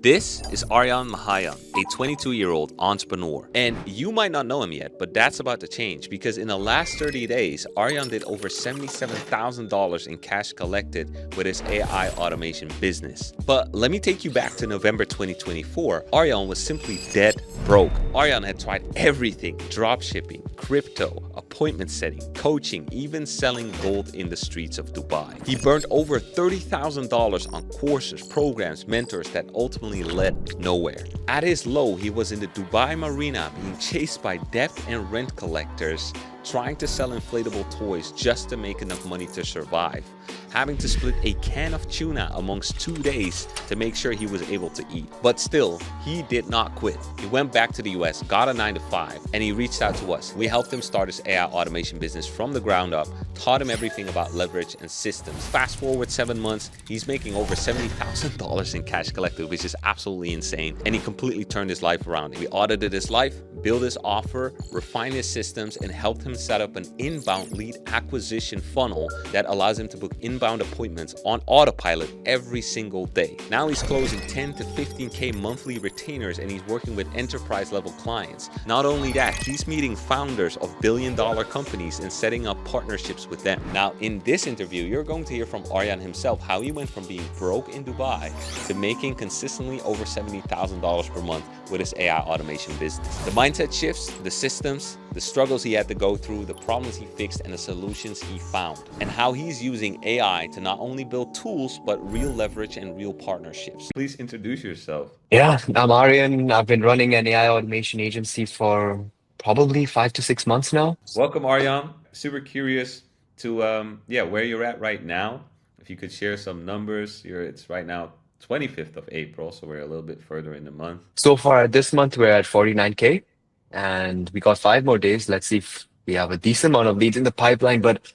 This is Aryan Mahajan, a 22-year-old entrepreneur. And you might not know him yet, but that's about to change because in the last 30 days, Aryan did over $77,000 in cash collected with his AI automation business. But let me take you back to November 2024. Aryan was simply dead broke. Aryan had tried everything: drop shipping, crypto, appointment setting, coaching, even selling gold in the streets of Dubai. He burned over $30,000 on courses, programs, mentors that ultimately led nowhere. At his low, he was in the Dubai marina being chased by debt and rent collectors, trying to sell inflatable toys just to make enough money to survive, having to split a can of tuna amongst 2 days to make sure he was able to eat. But still, he did not quit. He went back to the US, got a 9 to 5, and he reached out to us. We helped him start his AI automation business from the ground up, taught him everything about leverage and systems. Fast forward 7 months, he's making over $70,000 in cash collected, which is absolutely insane. And he completely turned his life around. We audited his life, built his offer, refined his systems, and helped him set up an inbound lead acquisition funnel that allows him to book inbound appointments on autopilot every single day. Now he's closing 10 to 15K monthly retainers, and he's working with enterprise level clients. Not only that, he's meeting founders of billion-dollar companies and setting up partnerships with them. Now, in this interview, you're going to hear from Aryan himself how he went from being broke in Dubai to making consistently over $70,000 per month with his AI automation business. The mindset shifts, the systems, the struggles he had to go through, the problems he fixed, and the solutions he found, and how he's using AI to not only build tools, but real leverage and real partnerships. Please introduce yourself. Yeah, I'm Aryan. I've been running an AI automation agency for probably 5 to 6 months now. Welcome, Aryan. Super curious to where you're at right now. If you could share some numbers, it's right now 25th of April, so we're a little bit further in the month. So far this month, we're at 49K and we got 5 more days. Let's see if we have a decent amount of leads in the pipeline. But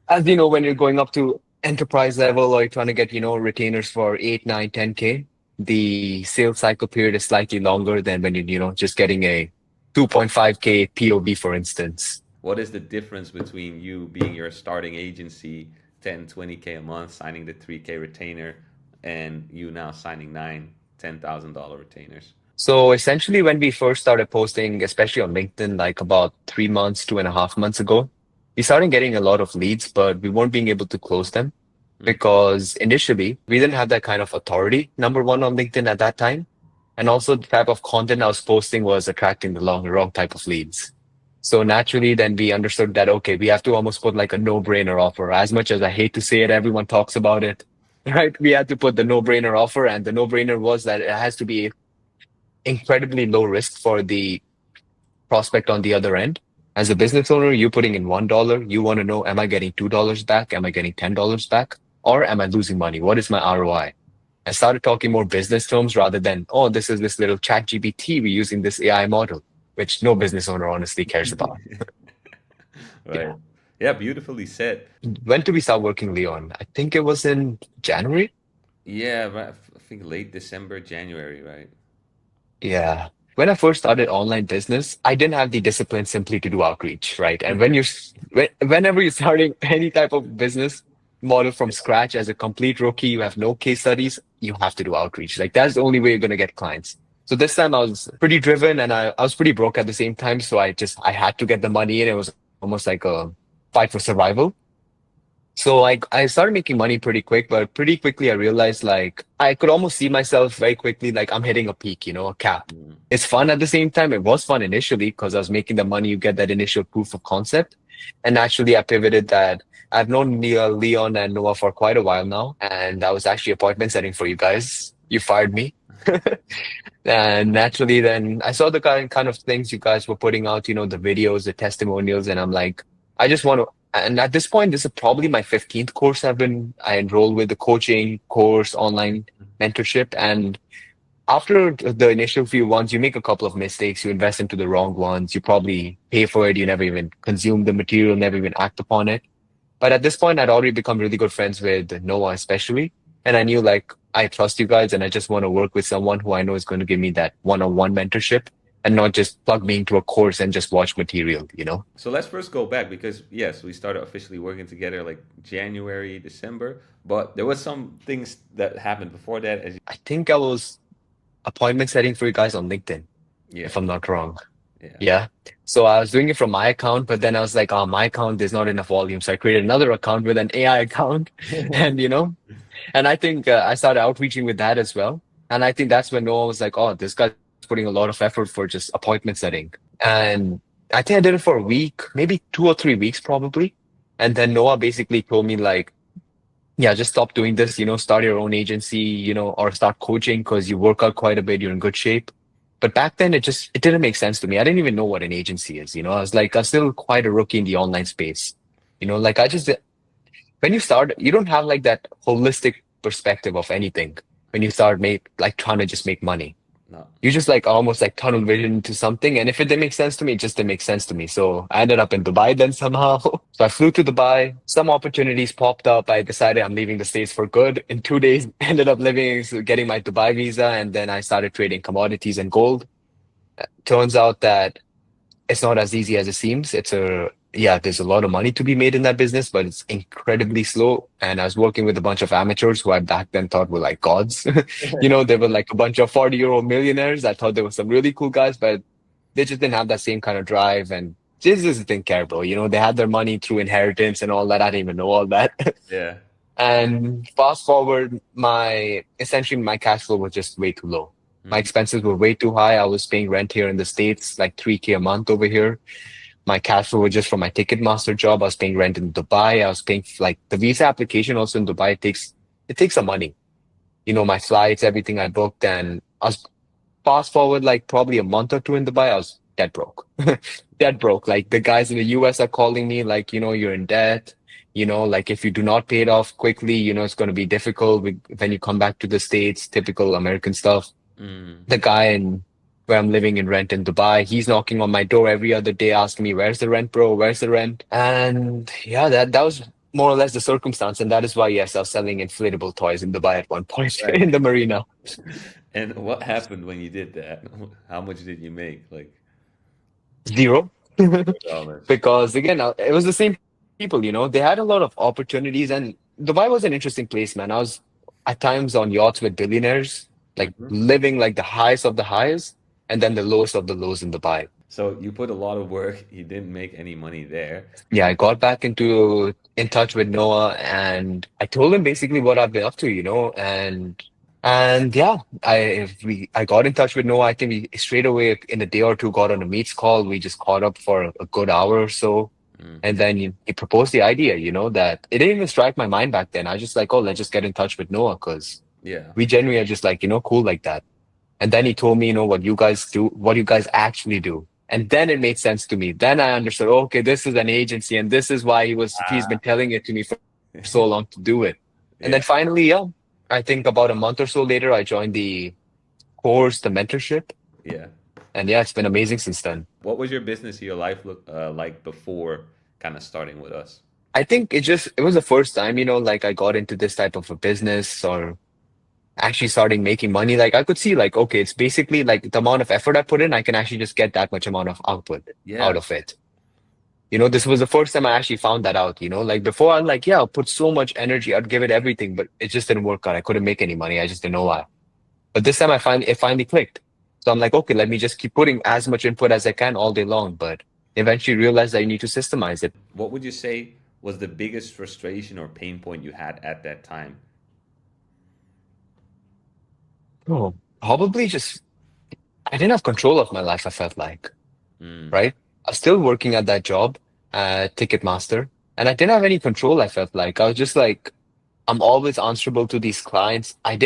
as you know, when you're going up to enterprise level or you're trying to get, retainers for 8, 9, 10K, the sales cycle period is slightly longer than when you're just getting a 2.5K POV, for instance. What is the difference between you being your starting agency, 10, 20K a month, signing the 3K retainer, and you now signing nine, $10,000 retainers? So essentially, when we first started posting, especially on LinkedIn, like about 3 months, 2.5 months ago, we started getting a lot of leads, but we weren't being able to close them Mm. because initially we didn't have that kind of authority, number one, on LinkedIn at that time. And also the type of content I was posting was attracting the wrong type of leads. So naturally, then we understood that, okay, we have to almost put like a no-brainer offer. As much as I hate to say it, everyone talks about it, right? We had to put the no-brainer offer, and the no-brainer was that it has to be incredibly low risk for the prospect on the other end. As a business owner, you putting in $1, you want to know, am I getting $2 back? Am I getting $10 back? Or am I losing money? What is my ROI? I started talking more business terms rather than, oh, this is this little chat GPT. We're using this AI model, which no business owner honestly cares about. Right. Yeah. Yeah, beautifully said. When did we start working, Leon? I think it was in January. Yeah, right, I think late December, January, right? Yeah. When I first started online business, I didn't have the discipline simply to do outreach, right? And whenever you're starting any type of business model from scratch as a complete rookie, you have no case studies, you have to do outreach. Like that's the only way you're going to get clients. So this time I was pretty driven and I was pretty broke at the same time. So I had to get the money in. It was almost like a fight for survival. So I started making money pretty quick, but pretty quickly I realized like I could almost see myself very quickly like I'm hitting a peak, a cap. Mm. It's fun at the same time. It was fun initially because I was making the money, you get that initial proof of concept. And naturally I pivoted that I've known Leon and Noah for quite a while now, and I was actually appointment setting for you guys. You fired me. And naturally then I saw the kind of things you guys were putting out, the videos, the testimonials, and I'm like, I just want to. And at this point, this is probably my 15th course I enrolled with the coaching course, online mentorship. And after the initial few ones, you make a couple of mistakes, you invest into the wrong ones, you probably pay for it, you never even consume the material, never even act upon it. But at this point, I'd already become really good friends with Noah, especially. And I knew like, I trust you guys and I just want to work with someone who I know is going to give me that one-on-one mentorship and not just plug me into a course and just watch material. So let's first go back because yes, we started officially working together like January, December, but there was some things that happened before that as I think I was appointment setting for you guys on LinkedIn, Yeah. if I'm not wrong. Yeah. Yeah. So I was doing it from my account, but then I was like, oh, my account, there's not enough volume. So I created another account with an AI account. And, and I think I started outreaching with that as well. And I think that's when Noah was like, oh, this guy's putting a lot of effort for just appointment setting. And I think I did it for a week, maybe 2 or 3 weeks probably. And then Noah basically told me like, yeah, just stop doing this, start your own agency, or start coaching because you work out quite a bit, you're in good shape. But back then it didn't make sense to me. I didn't even know what an agency is, I was like, I'm still quite a rookie in the online space. Like when you start, you don't have like that holistic perspective of anything when you start like trying to just make money. No. You just like almost like tunnel vision to something. And if it didn't make sense to me, it just didn't make sense to me. So I ended up in Dubai then somehow. So I flew to Dubai. Some opportunities popped up. I decided I'm leaving the States for good. In 2 days, ended up getting my Dubai visa. And then I started trading commodities and gold. Turns out that it's not as easy as it seems. Yeah, there's a lot of money to be made in that business, but it's incredibly slow. And I was working with a bunch of amateurs who I back then thought were like gods. They were like a bunch of 40-year-old millionaires. I thought there were some really cool guys, but they just didn't have that same kind of drive and just didn't care, bro. They had their money through inheritance and all that. I didn't even know all that. Yeah. And fast forward, essentially my cash flow was just way too low. My Mm. expenses were way too high. I was paying rent here in the States, like 3K a month over here. My cash flow was just from my Ticketmaster job. I was paying rent in Dubai. I was paying like the visa application also in Dubai. It takes some money. My flights, everything I booked, and I was fast forward like probably a month or two in Dubai. I was dead broke, dead broke. Like the guys in the US are calling me like, you're in debt. Like if you do not pay it off quickly, it's going to be difficult when you come back to the States, typical American stuff. Mm. The guy in where I'm living in rent in Dubai, he's knocking on my door every other day asking me, where's the rent, bro? Where's the rent? And yeah, that was more or less the circumstance. And that is why, yes, I was selling inflatable toys in Dubai at one point Right. in the marina. And what happened when you did that? How much did you make? Like Zero. $0. Because again, it was the same people, they had a lot of opportunities and Dubai was an interesting place, man. I was at times on yachts with billionaires, like Mhm. living like the highest of the highs and then the lowest of the lows in Dubai. So you put a lot of work, you didn't make any money there. Yeah, I got back in touch with Noah and I told him basically what I've been up to, and yeah, I got in touch with Noah. I think we straight away in a day or two got on a meets call. We just caught up for a good hour or so. Mm. And then he proposed the idea, that it didn't even strike my mind back then. I was just like, oh, let's just get in touch with Noah because Yeah. we genuinely are just like, cool like that. And then he told me, what you guys do, what you guys actually do. And then it made sense to me. Then I understood, oh, okay, this is an agency and this is why he's been Ah. telling it to me for so long to do it. And then Yeah. finally, yeah, I think about a month or so later, I joined the course, the mentorship. Yeah. And yeah, it's been amazing since then. What was your business, your life look like before kind of starting with us? I think it was the first time, like I got into this type of a business or actually starting making money. Like I could see like, okay, it's basically like the amount of effort I put in, I can actually just get that much amount of output Yeah. out of it. This was the first time I actually found that out, like before I'm like, yeah, I'll put so much energy, I'd give it everything, but it just didn't work out. I couldn't make any money. I just didn't know why. But this time it finally clicked. So I'm like, okay, let me just keep putting as much input as I can all day long, but eventually realize that you need to systemize it. What would you say was the biggest frustration or pain point you had at that time? Oh, probably just I didn't have control of my life, I felt like, Mm. right? I was still working at that job, Ticketmaster, and I didn't have any control, I felt like. I was just like, I'm always answerable to these clients. There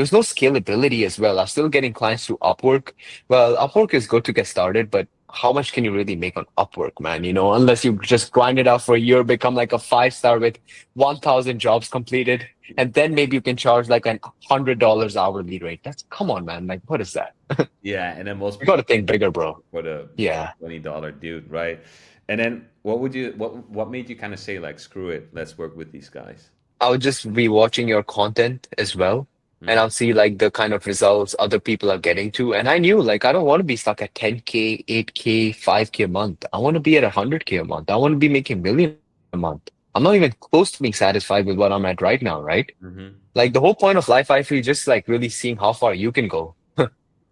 was no scalability as well. I'm still getting clients through Upwork. Well, Upwork is good to get started, but how much can you really make on Upwork, man? Unless you just grind it out for a year, become like a five-star with 1,000 jobs completed, and then maybe you can charge like $100 hourly rate. Come on, man. Like, what is that? Yeah, and then most You got people to think bigger, bro. for the Yeah. $20 dude, right? And then what made you kind of say like screw it, let's work with these guys? I would just be watching your content as well. And Mm. I'll see like the kind of results other people are getting to. And I knew like I don't want to be stuck at 10K, 8K, 5K a month. I want to be at 100K a month. I want to be making million a month. I'm not even close to being satisfied with what I'm at right now, right? Hmm. Like the whole point of life, I feel just like really seeing how far you can go.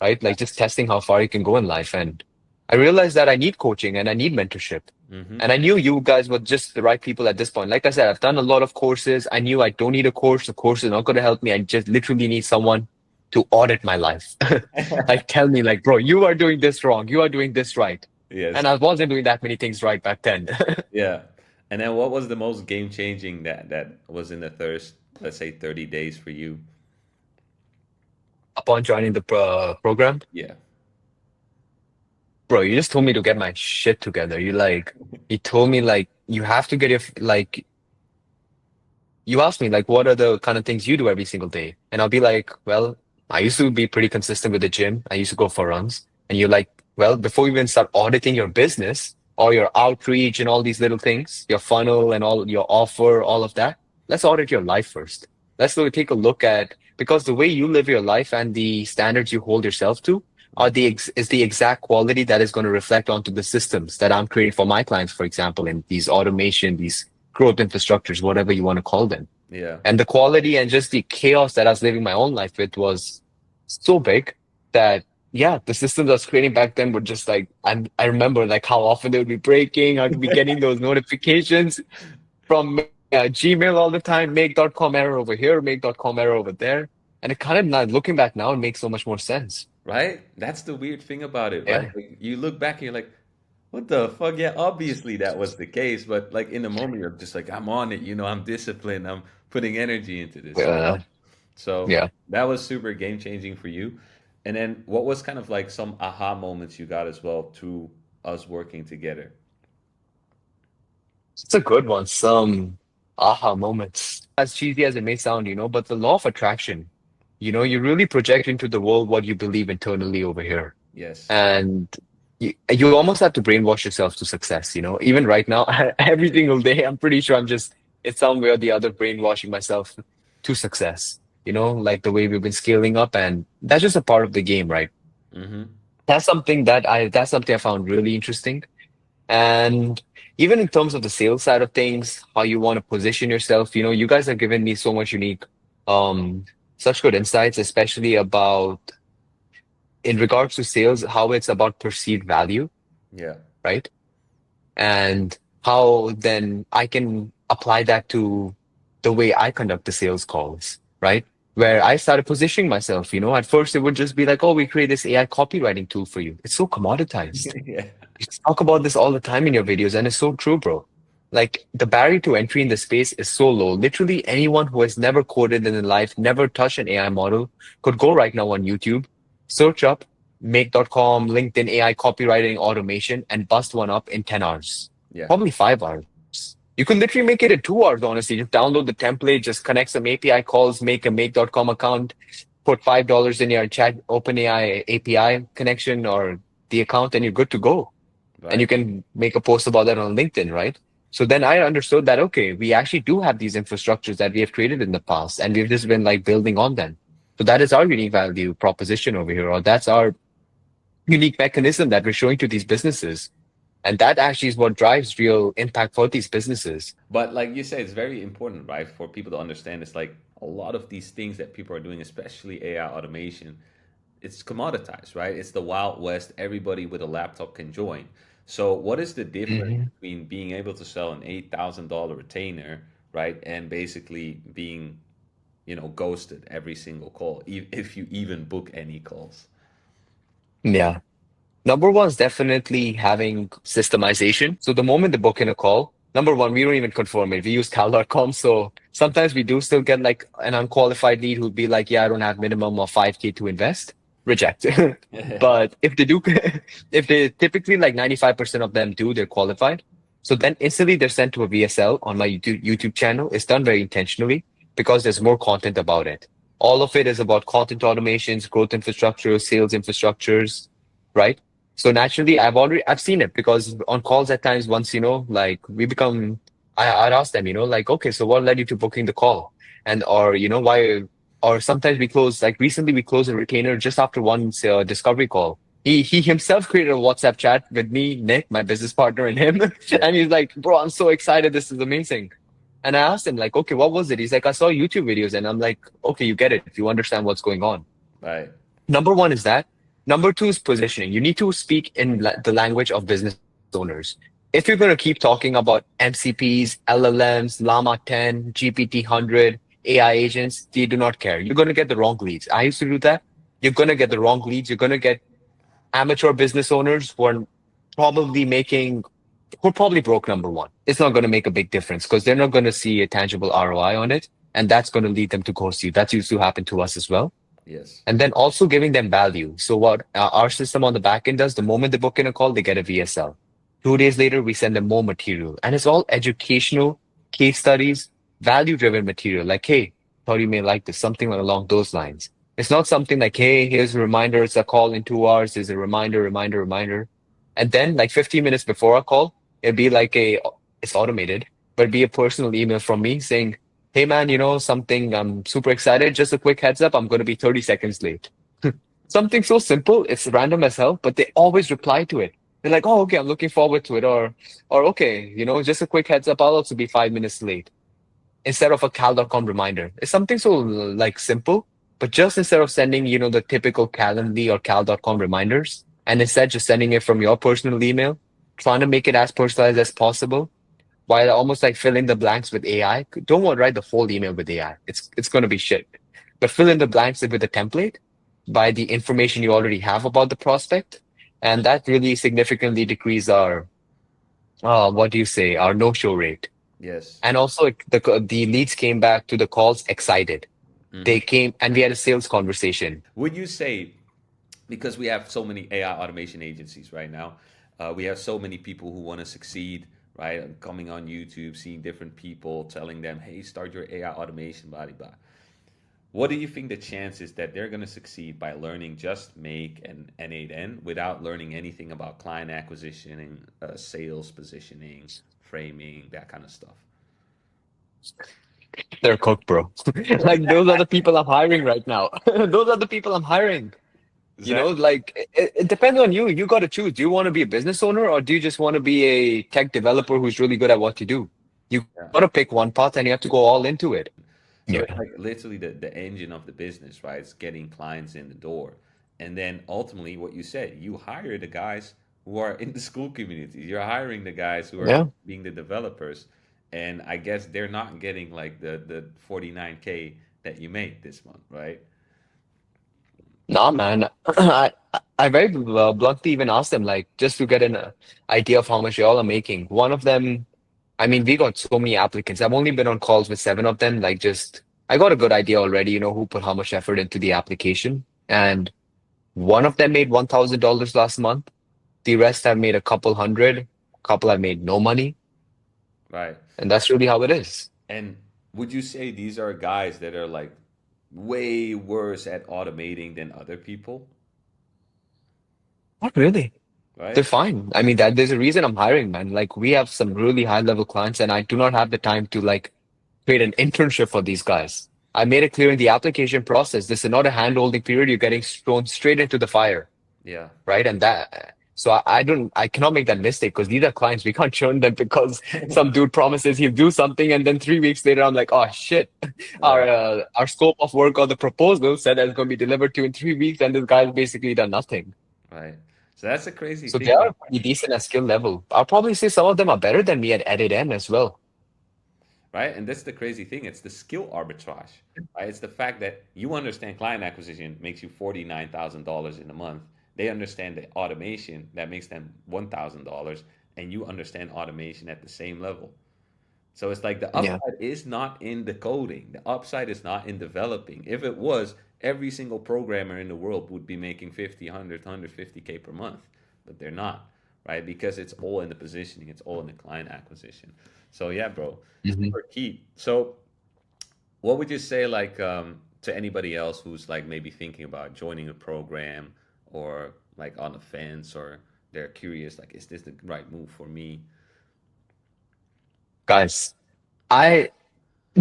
right? Like just testing how far you can go in life. And I realized that I need coaching and I need mentorship. Mm-hmm. And I knew you guys were just the right people at this point. Like I said, I've done a lot of courses. I knew I don't need a course. The course is not going to help me. I just literally need someone to audit my life. Like tell me like, bro, you are doing this wrong. You are doing this right. Yes. And I wasn't doing that many things right back then. Yeah. And then what was the most game changing that was in the first, let's say, 30 days for you? Upon joining the program, Yeah. bro, you just told me to get my shit together. You told me like, you have to get like, you asked me like, what are the kind of things you do every single day? And I'll be like, well, I used to be pretty consistent with the gym. I used to go for runs. And you're like, well, before you even start auditing your business or your outreach and all these little things, your funnel and all your offer, all of that, let's audit your life first. Let's really take a look at, because the way you live your life and the standards you hold yourself to is the exact quality that is going to reflect onto the systems that I'm creating for my clients, for example, in these automation, these growth infrastructures, whatever you want to call them. Yeah. And the quality and just the chaos that I was living my own life with was so big that, yeah, the systems I was creating back then were just like, I remember like how often they would be breaking. I'd be getting those notifications from Gmail all the time, make.com error over here, make.com error over there. And it kind of now looking back now, it makes so much more sense. Right? That's the weird thing about it, right? Yeah. Like, you look back and you're like, what the fuck? Yeah, obviously that was the case, but like in the moment you're just like, I'm on it, I'm disciplined, I'm putting energy into this. Uh, So yeah. that was super game changing for you. And then what was kind of like some aha moments you got as well through us working together? It's a good one. Some aha moments. As cheesy as it may sound, but the law of attraction, you really project into the world what you believe internally over here. Yes. And you almost have to brainwash yourself to success, Even right now, every single day, I'm pretty sure it's some way or the other brainwashing myself to success, like the way we've been scaling up. And that's just a part of the game, right? Mm-hmm. That's something I found really interesting. And even in terms of the sales side of things, how you want to position yourself, you guys have given me so much um, such good insights, especially about in regards to sales, how it's about perceived value, Yeah. right? And how then I can apply that to the way I conduct the sales calls, right? Where I started positioning myself, at first it would just be like, oh, we create this AI copywriting tool for you. It's so commoditized. Yeah. You talk about this all the time in your videos, and it's so true, bro. Like the barrier to entry in the space is so low. Literally anyone who has never coded in their life, never touched an AI model, could go right now on YouTube, search up make.com, LinkedIn AI copywriting automation, and bust one up in 10 hours. Yeah. Probably 5 hours. You could literally make it in 2 hours, honestly. Just download the template, just connect some API calls, make a make.com account, put $5 in your chat, OpenAI API connection or the account, and you're good to go. And Right. you can make a post about that on LinkedIn, right? So then I understood that, okay, we actually do have these infrastructures that we have created in the past, and we've just been like building on them. So that is our unique value proposition over here, or that's our unique mechanism that we're showing to these businesses. And that actually is what drives real impact for these businesses. But like you said, it's very important, right, for people to understand. It's like a lot of these things that people are doing, especially AI automation, it's commoditized, right? It's the Wild West. Everybody with a laptop can join. So what is the difference Mhm. between being able to sell an $8,000 retainer, right, and basically being, ghosted every single call, if you even book any calls? Yeah. Number one is definitely having systemization. So the moment they book in a call, number one, we don't even confirm it. We use tal.com. So sometimes we do still get like an unqualified lead who'd be like, yeah, I don't have minimum of 5K to invest. Reject. But if they do, if they typically like 95% of them do, they're qualified. So then instantly they're sent to a VSL on my YouTube channel. It's done very intentionally because there's more content about it. All of it is about content automations, growth infrastructure, sales infrastructures, right? So naturally, I've seen it because on calls at times, once, like I'd ask them, like, okay, so what led you to booking the call? And, or, why, or sometimes like recently we closed a retainer just after one discovery call. He himself created a WhatsApp chat with me, Nick, my business partner, and him. Yeah. And he's like, bro, I'm so excited. This is amazing. And I asked him, like, okay, what was it? He's like, I saw YouTube videos. And I'm like, okay, you get it. You understand what's going on. Right. Number one is that. Number two is positioning. You need to speak in the language of business owners. If you're going to keep talking about MCPs, LLMs, Llama 10, GPT 100, AI agents, they do not care. You're going to get the wrong leads. I used to do that. You're going to get the wrong leads. You're going to get amateur business owners probably making, who are probably broke, number one. It's not going to make a big difference because they're not going to see a tangible ROI on it. And that's going to lead them to ghost you. That used to happen to us as well. Yes. And then also giving them value. So what our system on the back end does, the moment they book in a call, they get a VSL. 2 days later, we send them more material. And it's all educational, case studies, value-driven material. Like, hey, thought you may like this, something along those lines. It's not something like, hey, here's a reminder, it's a call in 2 hours, there's a reminder. And then like 15 minutes before a call, it'd be like it's automated, but it'd be a personal email from me saying, hey man, something, I'm super excited. Just a quick heads up, I'm going to be 30 seconds late. Something so simple, it's random as hell, but they always reply to it. They're like, oh, okay, I'm looking forward to it. Or okay, just a quick heads up, I'll also be 5 minutes late instead of a cal.com reminder. It's something so like simple, but just instead of sending, the typical Calendly or cal.com reminders, and instead just sending it from your personal email, trying to make it as personalized as possible while almost like fill in the blanks with AI. Don't want to write the whole email with AI. It's going to be shit. But fill in the blanks with a template by the information you already have about the prospect. And that really significantly decrease our, what do you say, our no-show rate. Yes. And also the leads came back to the calls excited. Hmm. They came and we had a sales conversation. Would you say, because we have so many AI automation agencies right now, we have so many people who want to succeed, right? Coming on YouTube, seeing different people, telling them, hey, start your AI automation, blah, blah, blah. What do you think the chances that they're going to succeed by learning just Make and N8N without learning anything about client acquisition and sales positioning, framing, that kind of stuff? They're cooked, bro. Like those are the people I'm hiring right now. Those are the people I'm hiring. Exactly. Like it depends on you. You got to choose. Do you want to be a business owner or do you just want to be a tech developer who's really good at what you do? You Yeah. got to pick one path and you have to go all into it. So it's Yeah. like literally the engine of the business, right? It's getting clients in the door. And then ultimately, what you said, you hire the guys who are in the school communities. You're hiring the guys who are Yeah. being the developers. And I guess they're not getting like the 49K that you made this month, right? Nah, man. I very bluntly even asked them, like, just to get an idea of how much y'all are making. One of them, I mean, we got so many applicants. I've only been on calls with seven of them. Like, just, I got a good idea already, who put how much effort into the application. And one of them made $1,000 last month. The rest have made a couple hundred. A couple have made no money. Right. And that's really how it is. And would you say these are guys that are like way worse at automating than other people, Not really. They're right? fine. I mean, that there's a reason I'm hiring, man. Like, we have some really high level clients, and I do not have the time to like create an internship for these guys. I made it clear in the application process. This is not a hand-holding period. You're getting thrown straight into the fire, Yeah. right? And so I cannot make that mistake because these are clients. We can't churn them because some dude promises he'll do something, and then 3 weeks later, I'm like, oh shit, Right. our scope of work or the proposal said that it's going to be delivered to you in 3 weeks, and this guy's basically done nothing. Right. So that's a crazy So they thing. are pretty decent at skill level. I'll probably say some of them are better than me at edit N as well. Right? And that's the crazy thing. It's the skill arbitrage, right? It's the fact that you understand client acquisition makes you $49,000 in a month. They understand the automation that makes them $1,000, and you understand automation at the same level. So it's like the Yeah. upside is not in the coding. The upside is not in developing. If it was, every single programmer in the world would be making 50, 100, 150K per month, but they're not, right? Because it's all in the positioning, it's all in the client acquisition. So yeah, bro, Mhm. super key. So what would you say like to anybody else who's like maybe thinking about joining a program or like on the fence or they're curious like is this the right move for me? Guys, I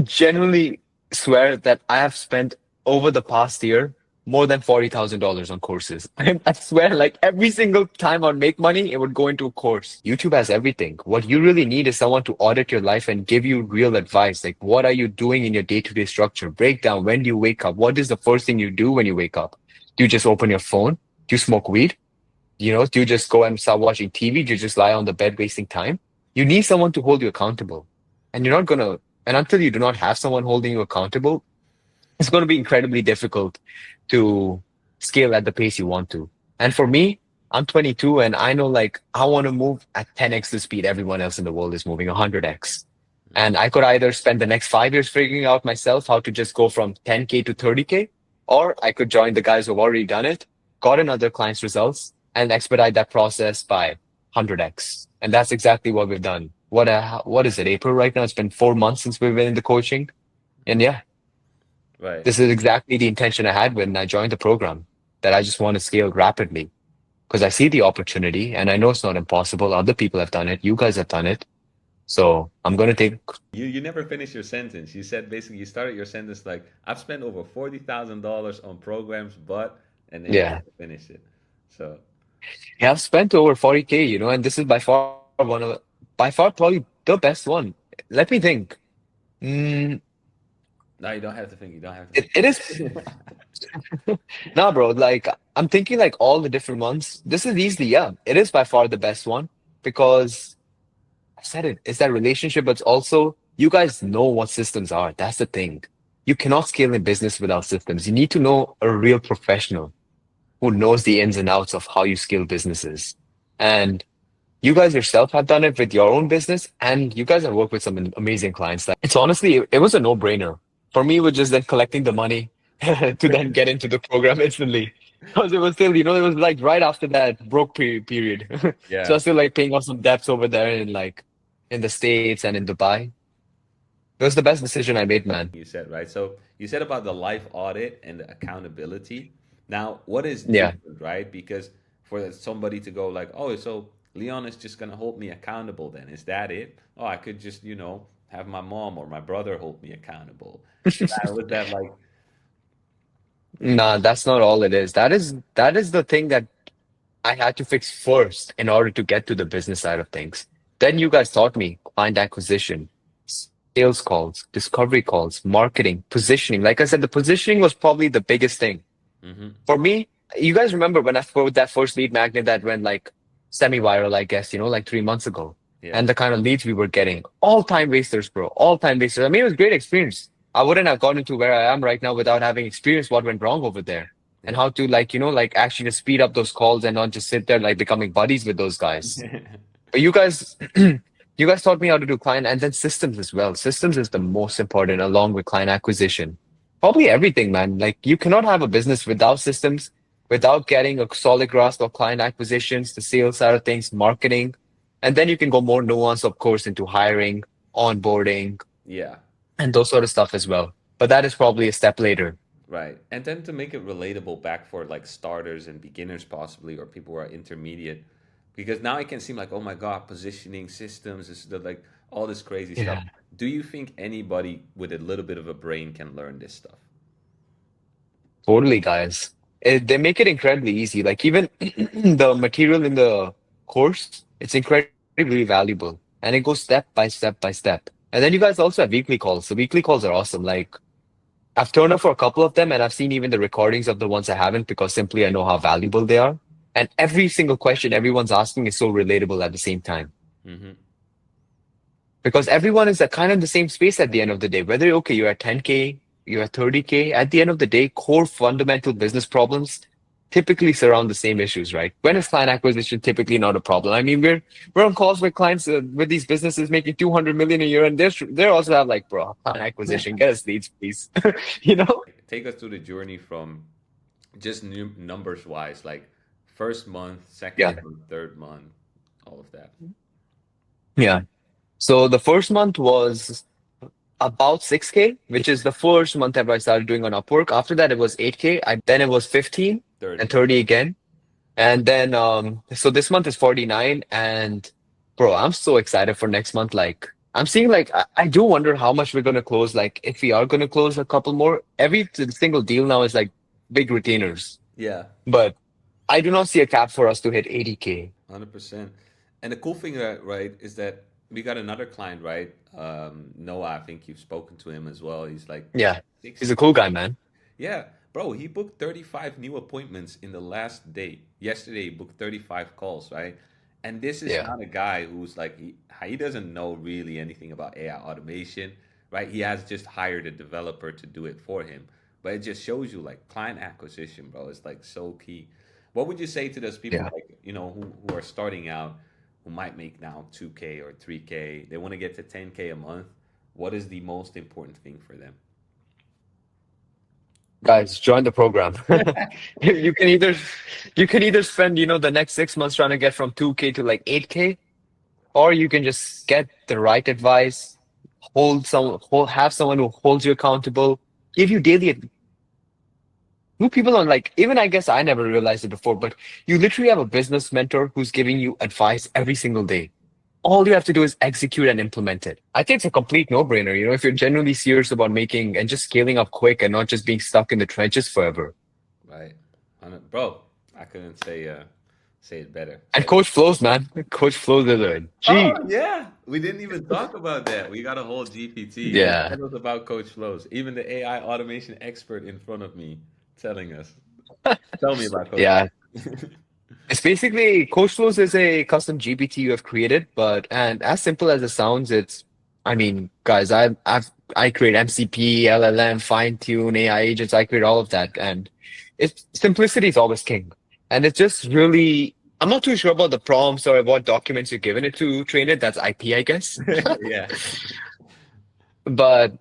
genuinely swear that I have spent over the past year more than $40,000 on courses. I swear, like every single time I'd make money, it would go into a course. YouTube has everything. What you really need is someone to audit your life and give you real advice. Like, what are you doing in your day-to-day structure? Break down when do you wake up? What is the first thing you do when you wake up? Do you just open your phone? Do you smoke weed? Do you just go and start watching TV? Do you just lie on the bed wasting time? You need someone to hold you accountable. And you're not gonna, and until you do not have someone holding you accountable, it's going to be incredibly difficult to scale at the pace you want to. And for me, I'm 22 and I know like I want to move at 10x the speed everyone else in the world is moving, 100x. And I could either spend the next 5 years figuring out myself how to just go from 10K to 30K, or I could join the guys who've already done it, gotten other clients' results, and expedite that process by 100x. And that's exactly what we've done. What is it, April right now? It's been 4 months since we've been in the coaching. And yeah, Right. this is exactly the intention I had when I joined the program, that I just want to scale rapidly because I see the opportunity and I know it's not impossible. Other people have done it. You guys have done it. So I'm going to take, You never finished your sentence. You said basically you started your sentence like I've spent over $40,000 on programs, but and then you yeah, never finished it. So yeah, I've spent over 40K, and this is by far probably the best one. Let me think. Mm, no, you don't have to think. You don't have to it is, think. nah, bro, like I'm thinking like all the different ones. This is easily, yeah, it is by far the best one because I said it. It's that relationship, but it's also you guys know what systems are. That's the thing. You cannot scale in business without systems. You need to know a real professional who knows the ins and outs of how you scale businesses. And you guys yourself have done it with your own business, and you guys have worked with some amazing clients. Like it's honestly, it was a no-brainer. For me, it was just then collecting the money to then get into the program instantly. Because it was still, it was like right after that broke period. So I Yeah, was still like paying off some debts over there in the States and in Dubai. It was the best decision I made, man. you said, right? So you said about the life audit and the accountability. Now, what is Yeah. different, right? Because for somebody to go like, oh, so Leon is just gonna hold me accountable then. Is that it? Oh, I could just, have my mom or my brother hold me accountable. Was that like, Nah, that's not all it is. That is the thing that I had to fix first in order to get to the business side of things. Then you guys taught me client acquisition, sales calls, discovery calls, marketing, positioning. Like I said, the positioning was probably the biggest thing. mm-hmm, For me, you guys remember when I put that first lead magnet that went like semi-viral, I guess, like 3 months ago. yeah. And the kind of leads we were getting, all time wasters, bro, all time wasters. I mean, it was a great experience. I wouldn't have gotten to where I am right now without having experienced what went wrong over there and Yeah. how to like actually just speed up those calls and not just sit there like becoming buddies with those guys. But you guys, you guys taught me how to do client and then systems as well. Systems is the most important along with client acquisition. Probably everything, man. Like you cannot have a business without systems, without getting a solid grasp of client acquisitions, the sales side of things, marketing. And then you can go more nuanced, of course, into hiring, onboarding, Yeah. and those sort of stuff as well. But that is probably a step later. Right. And then to make it relatable back for like starters and beginners possibly or people who are intermediate. Because now it can seem like, oh my God, positioning systems is the like all this crazy stuff. Yeah. Do you think anybody with a little bit of a brain can learn this stuff? Totally, guys. They make it incredibly easy. Like even the material in the course, it's incredibly valuable, and it goes step by step by step. And then you guys also have weekly calls. The weekly calls are awesome. Like I've turned up for a couple of them, and I've seen even the recordings of the ones I haven't because simply I know how valuable they are. And every single question everyone's asking is so relatable at the same time Hmm. because everyone is at kind of the same space at the end of the day. Whether okay, you're at 10K, you're at 30K, at the end of the day, core fundamental business problems typically surround the same issues, right? When Yeah. is client acquisition typically not a problem? I mean, we're on calls with clients with these businesses making 200 million a year, and they also have like, bro, client acquisition, get us leads, please. You know? Take us through the journey from just numbers wise, like first month, second Yeah, month, third month, all of that. yeah. So the first month was about 6K, which is the first month ever I started doing on Upwork. After that, it was 8K. Then it was 15 and 30. 30 again. And then, so this month is 49. And bro, I'm so excited for next month. Like, I'm seeing like, I do wonder how much we're going to close. Like, if we are going to close a couple more, every single deal now is like big retainers. Yeah. But I do not see a cap for us to hit 80K. 100%. And the cool thing, right, is that we got another client, right? Noah, I think you've spoken to him as well. He's like Yeah. He's a 60. cool guy, man. Yeah. Bro, he booked 35 new appointments in the last day. Yesterday, he booked 35 calls, right? And this is Yeah. not a guy who's like, he doesn't know really anything about AI automation, right? He has just hired a developer to do it for him. But it just shows you like client acquisition, bro, is like so key. What would you say to those people Yeah. like, who are starting out, who might make now 2K or 3K? They want to get to 10K a month. What is the most important thing for them? Guys, join the program. You can either spend, the next 6 months trying to get from 2K to like 8K, or you can just get the right advice, have someone who holds you accountable, give you daily New people on like, even I guess I never realized it before, but you literally have a business mentor who's giving you advice every single day. All you have to do is execute and implement it. I think it's a complete no-brainer, if you're genuinely serious about making and just scaling up quick and not just being stuck in the trenches forever. Right. Bro, I couldn't say it better. And So, Coach Flows, man. Coach Flows is a oh G. yeah, we didn't even talk about that. We got a whole GPT. What Yeah. tell us about Coach Flows? Even the AI automation expert in front of me telling us. Tell me about Coach Yeah. Flows. It's basically Coach Flows is a custom GPT you have created, and as simple as it sounds, I mean, guys, I create MCP, LLM, fine tune AI agents. I create all of that, and it's simplicity is always king. And it's just really, I'm not too sure about the prompts or what documents you're given it to train it. That's IP, I guess. Yeah. But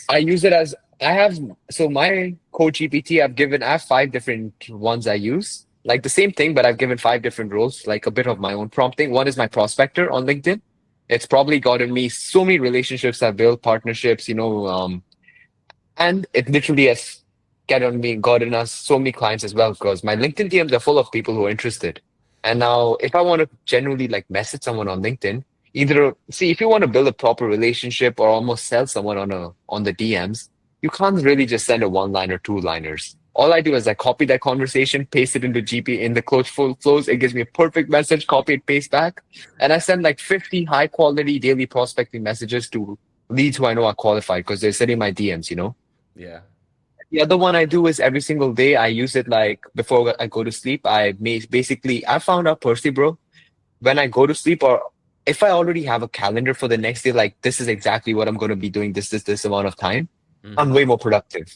I use it as I have so my code GPT I have 5 different ones I use. Like the same thing, but I've given 5 different roles, like a bit of my own prompting. One is my prospector on LinkedIn. It's probably gotten me so many relationships I've built, partnerships, and it literally has gotten us so many clients as well, because my LinkedIn DMs are full of people who are interested. And now if I want to genuinely like message someone on LinkedIn, either see if you want to build a proper relationship or almost sell someone on the DMs, you can't really just send a one line or two liners. All I do is I copy that conversation, paste it into GP in the flows. It gives me a perfect message, copy it, paste back. And I send like 50 high quality daily prospecting messages to leads who I know are qualified because they're sitting in my DMs. Yeah. The other one I do is every single day. I use it like before I go to sleep. I found out personally, bro, when I go to sleep or if I already have a calendar for the next day, like this is exactly what I'm going to be doing this amount of time, I'm Hmm. way more productive.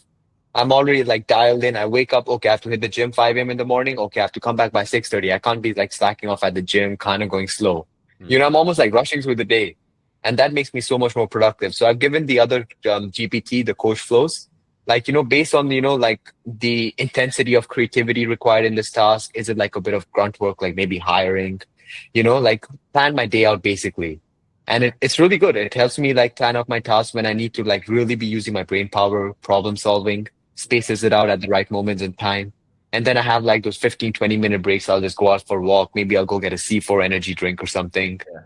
I'm already like dialed in. I wake up, okay, I have to hit the gym 5 a.m. in the morning. Okay, I have to come back by 6:30. I can't be like slacking off at the gym, kind of going slow. I'm almost like rushing through the day. And that makes me so much more productive. So I've given the other GPT, the coach flows, like, based on, like the intensity of creativity required in this task. Is it like a bit of grunt work, like maybe hiring, like plan my day out basically. And it's really good. It helps me like plan out my tasks when I need to like really be using my brain power, problem solving, spaces it out at the right moments in time. And then I have like those 15, 20-minute breaks. I'll just go out for a walk. Maybe I'll go get a C4 energy drink or something. Yeah.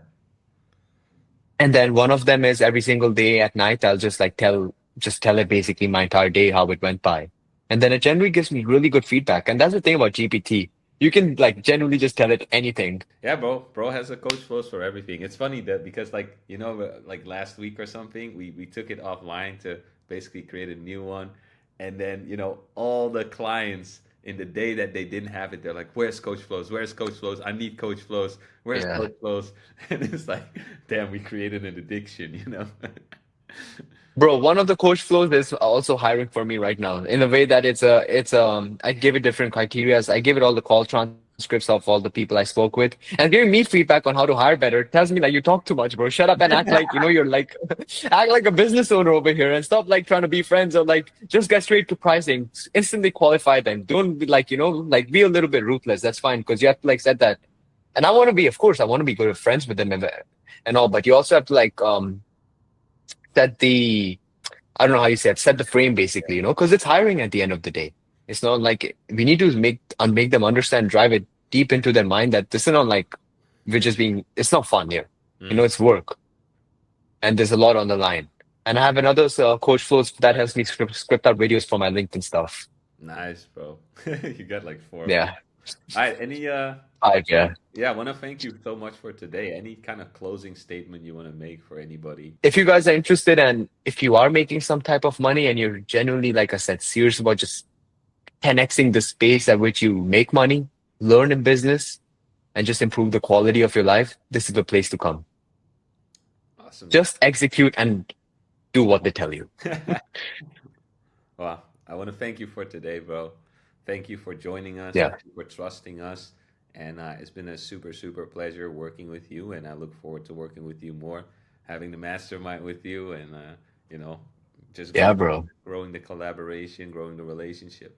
And then one of them is every single day at night, I'll just like tell it basically my entire day, how it went by. And then it generally gives me really good feedback. And that's the thing about GPT. You can like generally just tell it anything. Yeah, bro. Bro has a coach flows for everything. It's funny that because like like last week or something, we took it offline to basically create a new one, and then all the clients in the day that they didn't have it, they're like, "Where's Coach Flows? Where's Coach Flows? I need Coach Flows. Where's Yeah. Coach Flows?" And it's like, damn, we created an addiction. Bro, one of the coach flows is also hiring for me right now in a way that I give it different criteria. I give it all the call transcripts of all the people I spoke with and giving me feedback on how to hire better. It tells me like you talk too much, bro. Shut up and act like, you're like, act like a business owner over here and stop like trying to be friends or like just get straight to pricing. Instantly qualify them. Don't be like, like be a little bit ruthless. That's fine because you have to like set that. And I want to be, of course, I want to be good friends with them and all, but you also have to like, set the I don't know how you say it, set the frame basically, because it's hiring at the end of the day. It's not like we need to make them understand, drive it deep into their mind that this is not like we're just being, it's not fun here. Mm, It's work and there's a lot on the line. And I have another coach flows that helps me script out videos for my LinkedIn stuff. nice, bro. You got like four of them. Yeah. All right. Any Yeah. Yeah, I want to thank you so much for today. Any kind of closing statement you want to make for anybody? If you guys are interested and if you are making some type of money and you're genuinely, like I said, serious about just 10xing the space at which you make money, learn in business, and just improve the quality of your life, this is the place to come. Awesome. Just execute and do what they tell you. Well, I want to thank you for today, bro. Thank you for joining us. Yeah. Thank you for trusting us. And it's been a super, super pleasure working with you. And I look forward to working with you more, having the mastermind with you, and you know, just Yeah, bro. growing the collaboration, growing the relationship.